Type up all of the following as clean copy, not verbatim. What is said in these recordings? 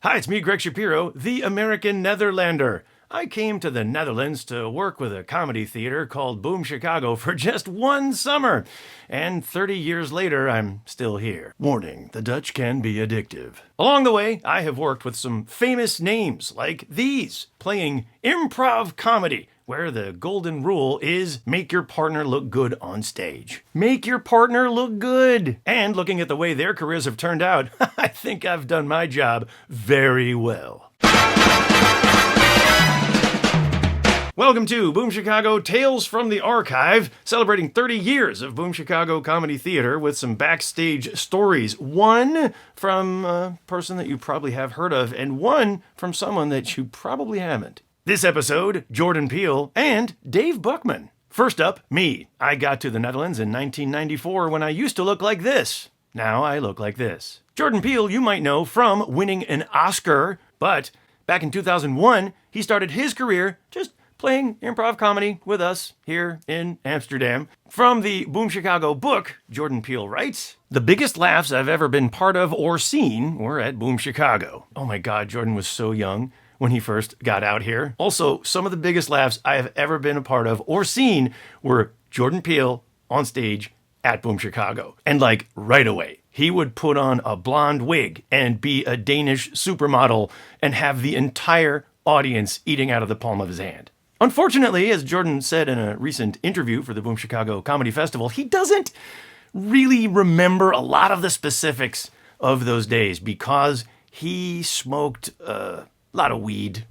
Hi, it's me, Greg Shapiro, the American Netherlander. I came to the Netherlands to work with a comedy theater called Boom Chicago for just one summer. And 30 years later, I'm still here. Warning, the Dutch can be addictive. Along the way, I have worked with some famous names like these, playing improv comedy, where the golden rule is make your partner look good on stage. Make your partner look good. And looking at the way their careers have turned out, I think I've done my job very well. Welcome to Boom Chicago Tales from the Archive, celebrating 30 years of Boom Chicago Comedy Theater with some backstage stories. One from a person that you probably have heard of, and one from someone that you probably haven't. This episode, Jordan Peele and Dave Buckman. First up, me. I got to the Netherlands in 1994 when I used to look like this. Now I look like this. Jordan Peele you might know from winning an Oscar, but back in 2001, he started his career just playing improv comedy with us here in Amsterdam. From the Boom Chicago book, Jordan Peele writes, "The biggest laughs I've ever been part of or seen were at Boom Chicago." Oh my God, Jordan was so young when he first got out here. Also, some of the biggest laughs I have ever been a part of or seen were Jordan Peele on stage at Boom Chicago. And like right away, he would put on a blonde wig and be a Danish supermodel and have the entire audience eating out of the palm of his hand. Unfortunately, as Jordan said in a recent interview for the Boom Chicago Comedy Festival, he doesn't really remember a lot of the specifics of those days because he smoked a lot of weed.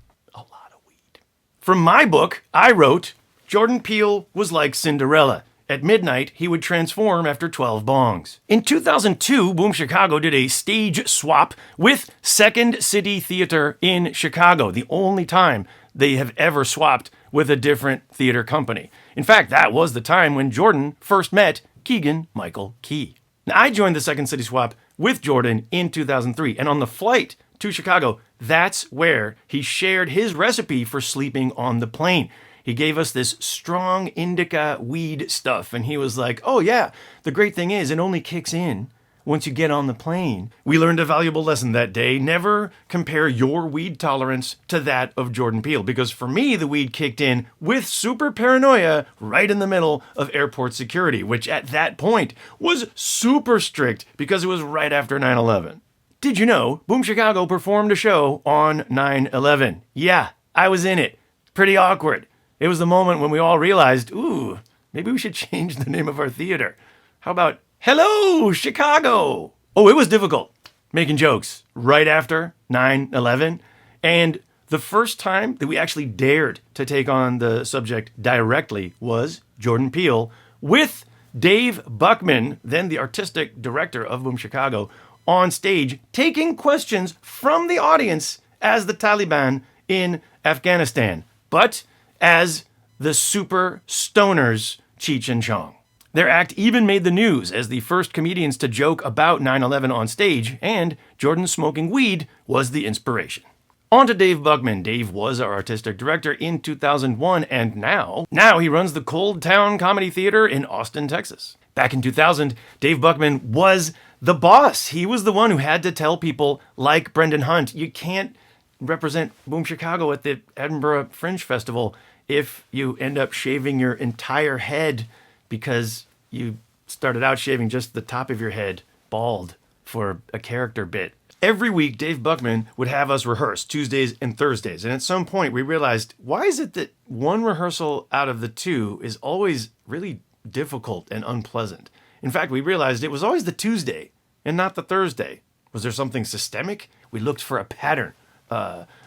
From my book, I wrote, Jordan Peele was like Cinderella. At midnight, he would transform after 12 bongs. In 2002, Boom Chicago did a stage swap with Second City Theater in Chicago, the only time they have ever swapped with a different theater company. In fact, that was the time when Jordan first met Keegan-Michael Key. Now, I joined the Second City swap with Jordan in 2003, and on the flight to Chicago, that's where he shared his recipe for sleeping on the plane. He gave us this strong indica weed stuff, and he was like, oh yeah, the great thing is it only kicks in once you get on the plane. We learned a valuable lesson that day. Never compare your weed tolerance to that of Jordan Peele, because for me, the weed kicked in with super paranoia right in the middle of airport security, which at that point was super strict because it was right after 9/11. Did you know Boom Chicago performed a show on 9/11? Yeah, I was in it. Pretty awkward. It was the moment when we all realized, ooh, maybe we should change the name of our theater. How about Hello, Chicago? Oh, it was difficult making jokes right after 9/11. And the first time that we actually dared to take on the subject directly was Jordan Peele with Dave Buckman, then the artistic director of Boom Chicago, on stage taking questions from the audience as the Taliban in Afghanistan, but as the super stoners Cheech and Chong. Their act even made the news as the first comedians to joke about 9/11 on stage, and Jordan smoking weed was the inspiration. On to Dave Buckman. Dave was our artistic director in 2001, and now he runs the Cold Town Comedy Theater in Austin, Texas. Back in 2000, Dave Buckman was the boss. He was the one who had to tell people like Brendan Hunt, you can't represent Boom Chicago at the Edinburgh Fringe Festival if you end up shaving your entire head because you started out shaving just the top of your head bald for a character bit. Every week, Dave Buckman would have us rehearse Tuesdays and Thursdays. And at some point, we realized, why is it that one rehearsal out of the two is always really difficult and unpleasant? In fact, we realized it was always the Tuesday and not the Thursday. Was there something systemic? We looked for a pattern.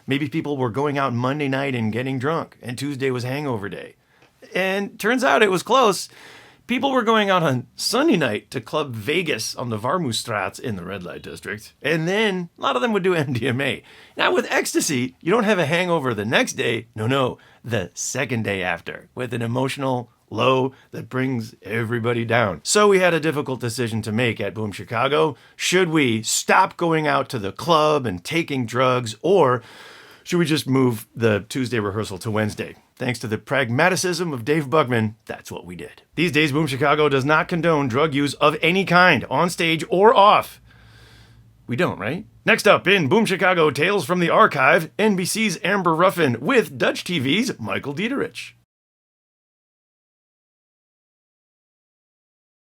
Maybe people were going out Monday night and getting drunk, and Tuesday was hangover day. And turns out it was close. People were going out on Sunday night to Club Vegas on the Warmoestraat in the red light district. And then a lot of them would do MDMA. Now with ecstasy, you don't have a hangover the next day. No, the second day after, with an emotional low that brings everybody down. So we had a difficult decision to make at Boom Chicago. Should we stop going out to the club and taking drugs, or should we just move the Tuesday rehearsal to Wednesday? Thanks to the pragmaticism of Dave Buckman, that's what we did. These days, Boom Chicago does not condone drug use of any kind, on stage or off. We don't, right? Next up in Boom Chicago Tales from the Archive, NBC's Amber Ruffin with Dutch TV's Michael Dieterich.